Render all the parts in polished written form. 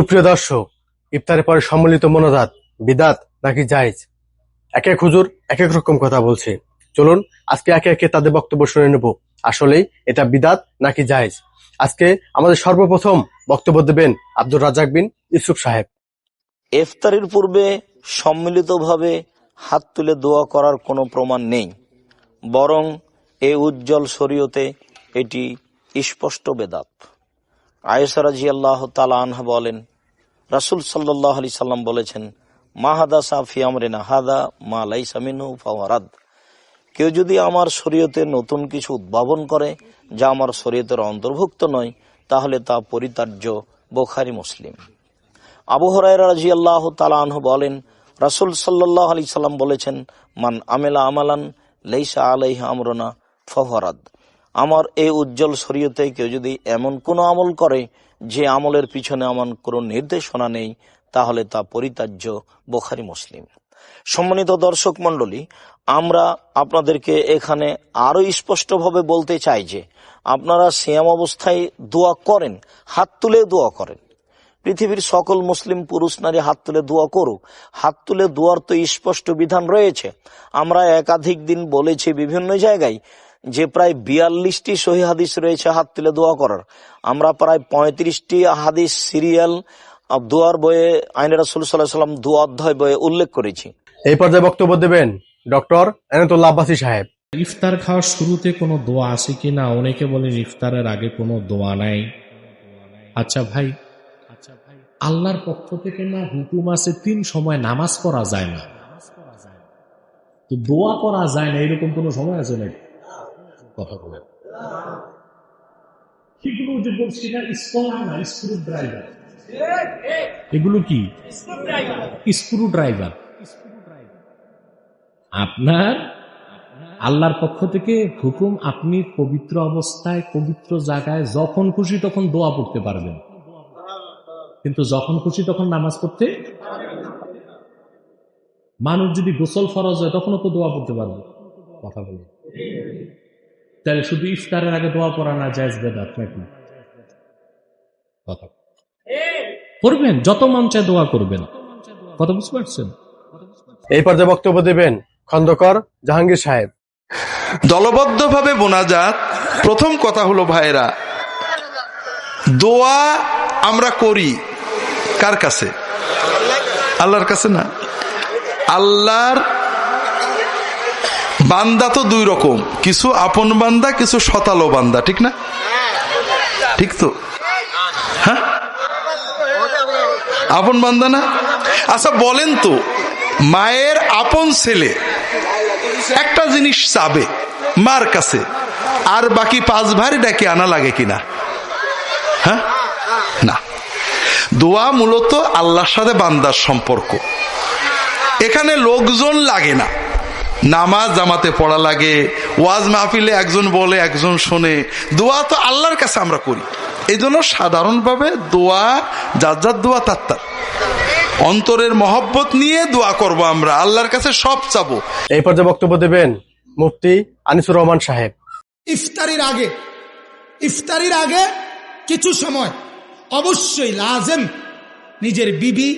সুপ্রিয় দর্শক, ইফতারের পরে সম্মিলিত মোনাজাত বিদআত নাকি জায়েজ? এক এক হুজুর এক এক রকম কথা বলছে। চলুন আজকে একে একে তাদের বক্তব্য শুনে নেব। আসলেই এটা বিদআত নাকি জায়েজ? আজকে আমাদের সর্বপ্রথম বক্তব্য দেবেন আব্দুর রাজ্জাক বিন ইউসুফ সাহেব। ইফতারের পূর্বে সম্মিলিতভাবে হাত তুলে দোয়া করার কোনো প্রমাণ নেই, বরং এই উজ্জ্বল শরীয়তে এটি স্পষ্ট বেদাত। আয়েশা রাদিয়াল্লাহু তাআলা আনহা বলেন, রাসূল সাল্লাল্লাহু আলাইহি সাল্লাম বলেছেন, মা হাদাসা ফি আমরিনা হাদা মা লাইসা মিনহু ফাহুয়া রাদ। কেউ যদি আমার শরীয়তে নতুন কিছু উদ্ভাবন করে যা আমার শরীয়তের অন্তর্ভুক্ত নয়, তাহলে তা পরিত্যাজ্য। বুখারী মুসলিম। আবু হুরায়রা রাদিয়াল্লাহু তাআলা আনহু বলেন, রাসূল সাল্লাল্লাহু আলাইহি সাল্লাম বলেছেন, মান আমিলা আমালান লাইসা আলাইহি আমরুনা ফাহুয়া রাদ। আমার এই উজ্জ্বল শরীয়তে কেউ যদি এমন কোনো আমল করে যে আমলের পিছনে আমার কোনো নির্দেশনা নেই, তাহলে তা পরিত্যাজ্য। বুখারী মুসলিম। সম্মানিত দর্শক মণ্ডলী, আমরা আপনাদেরকে এখানে আরো স্পষ্টভাবে বলতে চাই যে আপনারা সিয়াম অবস্থায় দোয়া করেন, হাত তুলে দোয়া করেন। পৃথিবীর সকল মুসলিম পুরুষ নারী হাত তুলে দোয়া করুক। হাত তুলে দোয়ার তো স্পষ্ট বিধান রয়েছে। আমরা একাধিক দিন বলেছি বিভিন্ন জায়গায় যে প্রায় 42টি সহিহ হাদিস রয়েছে হাত তুলে দোয়া করার। আমরা প্রায় 35টি হাদিস সিরিয়াল দোয়ার বইয়ে আইনে রাসূল সাল্লাল্লাহু আলাইহি ওয়াসাল্লাম দোয়া অধ্যায় বইয়ে উল্লেখ করেছি। এই পর্যায়ে বক্তব্য দেবেন ডক্টর এনায়েতুল্লাহ আব্বাসী সাহেব। ইফতার খাওয়ার শুরুতে কোনো দোয়া আছে কিনা? অনেকে বলেন ইফতারের আগে কোনো দোয়া নাই। আচ্ছা ভাই, আল্লাহর পক্ষ থেকে না হুকুম আছে 3 সময় নামাজ পড়া যায় না, তো দোয়া করা যায় না, এরকম কোনো সময় আছে নাকি? কথা বলেন। সেগুলো যে বলছি না, স্ক্রু ড্রাইভার, এগুলো কি স্ক্রু ড্রাইভার? আপনার আল্লাহর পক্ষ থেকে হুকুম, আপনি পবিত্র অবস্থায় পবিত্র জায়গায় যখন খুশি তখন দোয়া পড়তে পারবেন, কিন্তু যখন খুশি তখন নামাজ পড়তে। মানুষ যদি গোসল ফরজ হয় তখনও তো দোয়া পড়তে পারবে। কথা বলে, তাহলে শুধু ইফতারের আগে দোয়া পড়া না জায়েজ বেদাত নাকি? কথা করবেন, যত মন চায় দোয়া করবেন। কথা বুঝতে পারছেন? এই পর্যায়ে বক্তব্য দেবেন খন্দকার জাহাঙ্গীর সাহেব। দলবদ্ধভাবে মোনাজাত। প্রথম কথা হলো ভাইরা, দোয়া আমরা করি কার কাছে? আল্লাহর কাছে না? আল্লাহর বান্দা তো 2 রকম, কিছু আপন বান্দা, কিছু শতালো বান্দা, ঠিক না? ঠিক তো? হ্যাঁ, আপন বান্দা না? আচ্ছা বলেন তো, মায়ের আপন ছেলে একটা জিনিস চাবে মার কাছে, আর বাকি 5 ভাই ডেকে আনা লাগে কিনা? হ্যাঁ, না। দোয়া মূলত আল্লাহর সাথে বান্দার সম্পর্ক। এখানে লোকজন লাগে না। নামাজ জামাতে পড়া লাগে, ওয়াজ মাহফিলে একজন বলে একজন শোনে। দোয়া তো আল্লাহর কাছে আমরা করি। এই জন্য সাধারণভাবে দোয়া যার যার দোয়া তার অন্তরের মহব্বত নিয়ে দোয়া করব, আমরা আল্লাহর কাছে সব চাবো। এই পর্যায়ে বক্তব্য দেবেন মুফতি আনিসুর রহমান সাহেব। ইফতারির আগে কিছু সময় অবশ্যই লাজেম নিজের বিবি,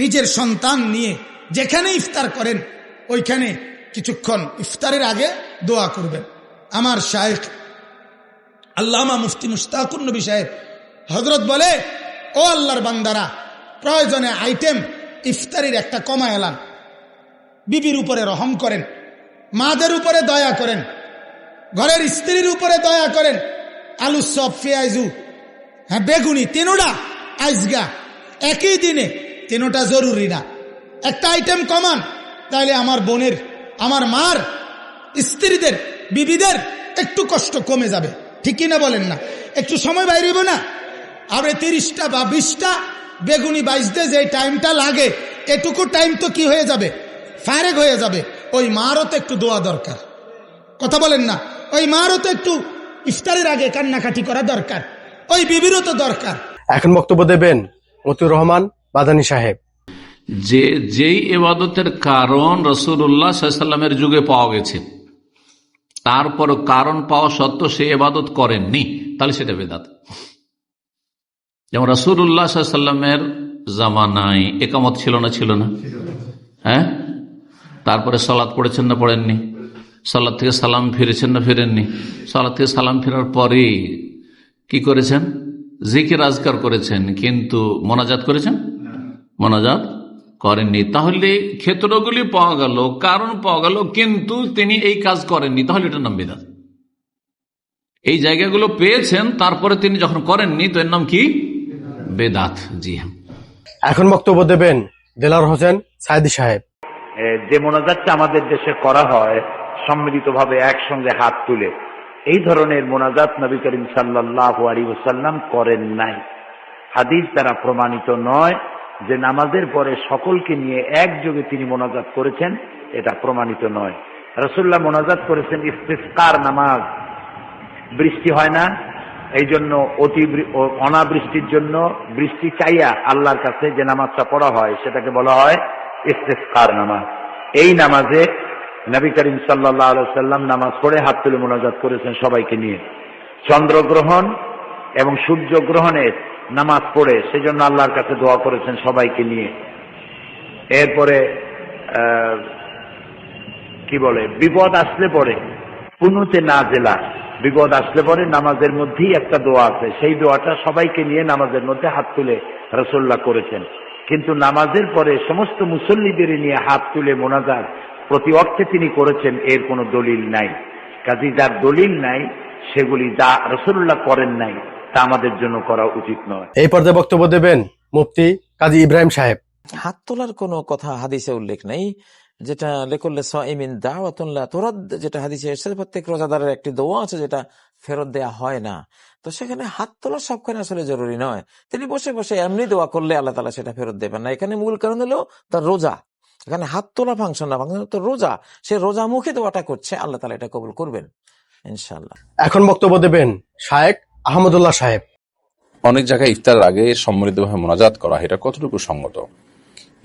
নিজের সন্তান নিয়ে যেখানে ইফতার করেন ওইখানে কিছুক্ষণ ইফতারের আগে দোয়া করবেন। আমার শায়েখ আল্লামা মুফতি মুশতাকুর নবী সাহেব হযরত বলে, ও আল্লাহর বান্দারা, প্রয়োজনে আইটেম ইফতারির একটা কমা এলান। বিবির উপরে রহম করেন, মাদের উপরে দয়া করেন, ঘরের স্ত্রীর উপরে দয়া করেন। আলু সব পেঁয়াজু, হ্যাঁ বেগুনি, 3টা আইজগা একই দিনে, 3টা জরুরি না। একটা আইটেম কমান, তাহলে আমার বোনের, আমার মার, স্ত্রীদের, বিবিদের একটু কষ্ট কমে যাবে। ঠিক কিনা বলেন না? একটু সময় বাইরে হইব না? আর 30টা বা 20টা বেগুনি বাইজতে যে টাইমটা লাগে, এটুকু টাইম তো কি হয়ে যাবে? ফারেক হয়ে যাবে। ওই মারও তো একটু দোয়া দরকার। কথা বলেন না? ওই মারও তো একটু ইফতারের আগে কান্নাকাটি করা দরকার, ওই বিবিরও তো দরকার। এখন বক্তব্য দেবেন মতিউর রহমান মাদানী সাহেব। যেই ইবাদতের কারণ রাসূলুল্লাহ সাল্লাল্লাহু আলাইহি ওয়াসাল্লামের যুগে পাওয়া গেছে, তারপর কারণ পাওয়া সত্ত্বেও সে ইবাদত করেননি, তাহলে সেটা বেদাত। যেমন রাসূলুল্লাহ সাল্লাল্লাহু আলাইহি ওয়াসাল্লামের জামানায় ইকামত ছিল না? ছিল না? হ্যাঁ, তারপরে সালাত পড়েছেন না পড়েননি? সালাত থেকে সালাম ফিরেছেন না ফিরেননি? সালাত থেকে সালাম ফেরার পরে কি করেছেন? জিকির আজকার করেছেন, কিন্তু মোনাজাত করেছেন? মোনাজাত করেননি। তাহলে ক্ষেত্রগুলি পাওয়া গেল, কারণ পাওয়া গেল, কিন্তু তিনি এই কাজ করেননি, তাহলে এটার নাম বিদআত। এই জায়গাগুলো পেয়েছেন, তারপরে তিনি যখন করেননি, তো এর নাম কি? বিদআত। জি হ্যাঁ। এখন বক্তব্য দেবেন দেলাওয়ার হোসেন সায়েদী সাহেব। যে মোনাজাতটা আমাদের দেশে করা হয় সম্মিলিতভাবে একসঙ্গে হাত তুলে, এই ধরনের মোনাজাত নবী করিম সাল্লাল্লাহু আলাইহি ওয়াসাল্লাম করেন নাই। হাদিস দ্বারা প্রমাণিত নয় যে নামাজের পরে সকলকে নিয়ে একযোগে তিনি মোনাজাত করেছেন, এটা প্রমাণিত নয়। রাসূলুল্লাহ মোনাজাত করেছেন ইস্তিসকার নামাজ, বৃষ্টি হয় না, এই জন্য অনাবৃষ্টির জন্য বৃষ্টি চাইয়া আল্লাহর কাছে যে নামাজটা পড়া হয় সেটাকে বলা হয় ইস্তিসকার নামাজ। এই নামাজে নবী করিম সাল্লাল্লাহু আলাইহি ওয়াসাল্লাম নামাজ পড়ে হাত তুলে মোনাজাত করেছেন সবাইকে নিয়ে। চন্দ্রগ্রহণ এবং সূর্যগ্রহণের নামাজ পড়ে সেজন্য আল্লাহর কাছে দোয়া করেছেন সবাইকে নিয়ে। এরপরে কি বলে, বিপদ আসলে পরে কুনুতে নাজিলা, বিপদ আসলে পরে নামাজের মধ্যেই একটা দোয়া আছে, সেই দোয়াটা সবাইকে নিয়ে নামাজের মধ্যে হাত তুলে রাসূলুল্লাহ করেছেন। কিন্তু নামাজের পরে সমস্ত মুসল্লিদের নিয়ে হাত তুলে মোনাজাত প্রতি অর্থে তিনি করেছেন, এর কোনো দলিল নাই। কাজী যার দলিল নাই সেগুলি যা রাসূলুল্লাহ করেন নাই তা আমাদের জন্য করা উচিত নয়। এই পর্যায়ে বক্তব্য দেবেন মুফতি কাজী ইব্রাহিম সাহেব। হাত তোলার কোনো কথা হাদিসে উল্লেখ নেই, যেটা লিকুল্লি সাইমিন দাওয়াতুন লা তুরাদ, যেটা হাদিসে এসেছে প্রত্যেক রোজাদারের একটি দোয়া আছে যেটা ফেরত দেয়া হয় না। তো সেখানে হাত তোলা সবখানে আসলে জরুরি নয়। তিনি বসে বসে এমনি দোয়া করলে আল্লাহ তাআলা সেটা ফেরত দেবেন না। এখানে মূল কারণ হলো তার রোজা। এখানে হাত তোলা ফাংশন না, ফাংশন তো রোজা। সে রোজা মুখে দোয়াটা করছে, আল্লাহ তাআলা এটা কবুল করবেন ইনশাআল্লাহ। এখন বক্তব্য দেবেন শায়েখ আহমদুল্লাহ সাহেব। অনেক জায়গায় ইফতারের আগে সম্মিলিতভাবে মোনাজাত করা, এটা কতটুকু সঙ্গত?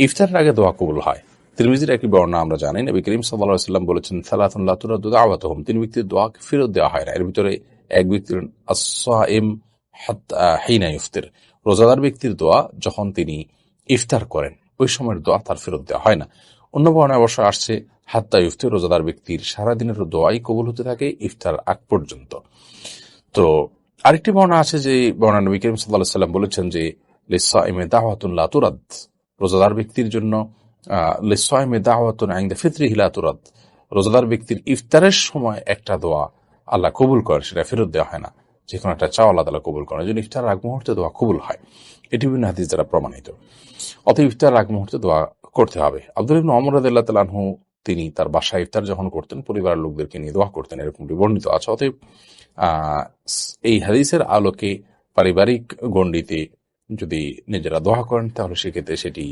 ইফতারের আগে দোয়া কবুল হয়। তিরমিজির একটি বর্ণনা আমরা জানি, নবী করিম সাল্লাল্লাহু আলাইহি ওয়াসাল্লাম বলেছেন, সালাতুন লা তুরাদ্দু দাওয়াতুহুম, তিন ব্যক্তির দোয়াকে ফেরত দেওয়া হয় না। এর ভিতরে এক ব্যক্তির আস-সাইম হাত্তা হিনা ইফতির, রোজাদার ব্যক্তির দোয়া যখন তিনি ইফতার করেন ওই সময়ের দোয়া তার ফেরত দেওয়া হয় না। অন্য বর্ণনায় অবশ্য আসছে হাত্তা ইফতির, রোজাদার ব্যক্তির সারাদিনের দোয়াই কবুল হতে থাকে ইফতার আগ পর্যন্ত। তো আরেকটি বর্ণনা আছে, যে বর্ণনা নবী করিম সাল্লাল্লাহু আলাইহি ওয়াসাল্লাম বলেছেন যে লিস-সাইমি দাওয়াতুন লা তুরাদ, রোজাদার ব্যক্তির জন্য লিস-সাইমি দাওয়াতুন ইনদা ফিতরিহি লা তুরাদ, রোজাদার ব্যক্তির ইফতারের সময় একটা দোয়া আল্লাহ কবুল করেন, সেটা ফেরত দেওয়া হয় না। যে কোনো একটা চাওয়া আল্লাহ তাআলা কবুল করেন, এই জন্য ইফতারের আগ মুহূর্তে দোয়া কবুল হয়। এটি বিভিন্ন হাদিস দ্বারা প্রমাণিত। অতএব ইফতারের আগ মুহূর্তে দোয়া করতে হবে। আব্দুল্লাহ ইবনে ওমর রাদিয়াল্লাহু তাআলা আনহু তিনি তার বাসায় ইফতার যখন করতেন পরিবারের লোকদেরকে নিয়ে দোয়া করতেন, এরকমটি বর্ণিত আছে। অতএব এই হাদিসের আলোকে পারিবারিক গণ্ডিতে যদি নিজেরা দোয়া করেন তাহলে সেক্ষেত্রে সেটি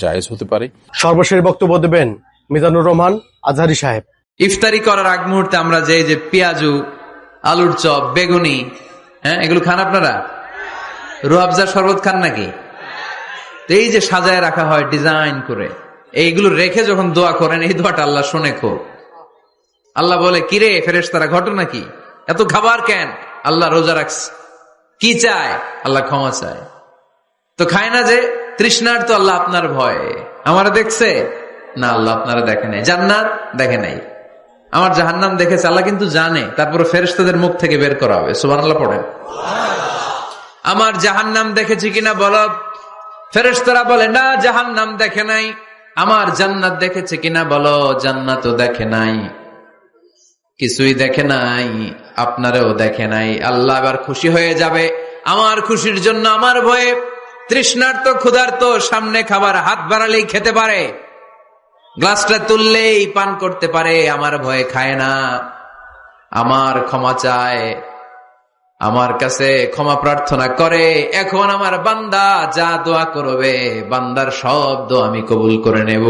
জায়েজ হতে পারে। সর্বশেষ বক্তব্য দেবেন মিজানুর রহমান আজহারী সাহেব। ইফতারি করার আগ মুহূর্তে আমরা যে পেঁয়াজু, আলুর চপ, বেগুনি, হ্যাঁ, এগুলো খান আপনারা? রুয়াবজার শরবত খান নাকি? এই যে সাজায় রাখা হয় ডিজাইন করে, এইগুলো রেখে যখন দোয়া করেন, এই দোয়াটা আল্লাহ শোনে খুব। আল্লাহ বলে, কিরে ফেরেশতারা, ঘটনা কি? এত খাবার কেন? আল্লাহ রোজা রাখছে। কি চায়? আল্লাহ ক্ষমা চায়। তো খায় না যে তৃষ্ণার, তো আল্লাহ আপনার ভয়ে। আমারা দেখছে না, আল্লাহ আপনারা দেখে নাই। জান্নাত দেখে নাই, আমার জাহান্নাম দেখেছে আল্লাহ কিন্তু জানে। তারপরে ফেরেশতাদের মুখ থেকে বের করা হবে। সুবহানাল্লাহ পড়েন। আমার জাহান্নাম দেখেছি কিনা বলো। ফেরেশতারা বলে না, জাহান্নাম দেখে নাই। আমার জান্নাত দেখেছে কিনা বলো। জান্নাতও দেখে নাই, কিছুই দেখে নাই, আপনারেও দেখে নাই। আল্লাহ এবার খুশি হয়ে যাবে। আমার খুশির জন্য আমার ভয়ে তৃষ্ণার্ত ক্ষুধার্ত সামনে খাবার হাত বাড়ালেই খেতে পারে, গ্লাসটা তুললেই পান করতে পারে, আমার ভয়ে খায় না। আমার ক্ষমা চায়, আমার কাছে ক্ষমা প্রার্থনা করে। এখন আমার বান্দা যা দোয়া করবে, বান্দার সব দোয়া আমি কবুল করে নেব।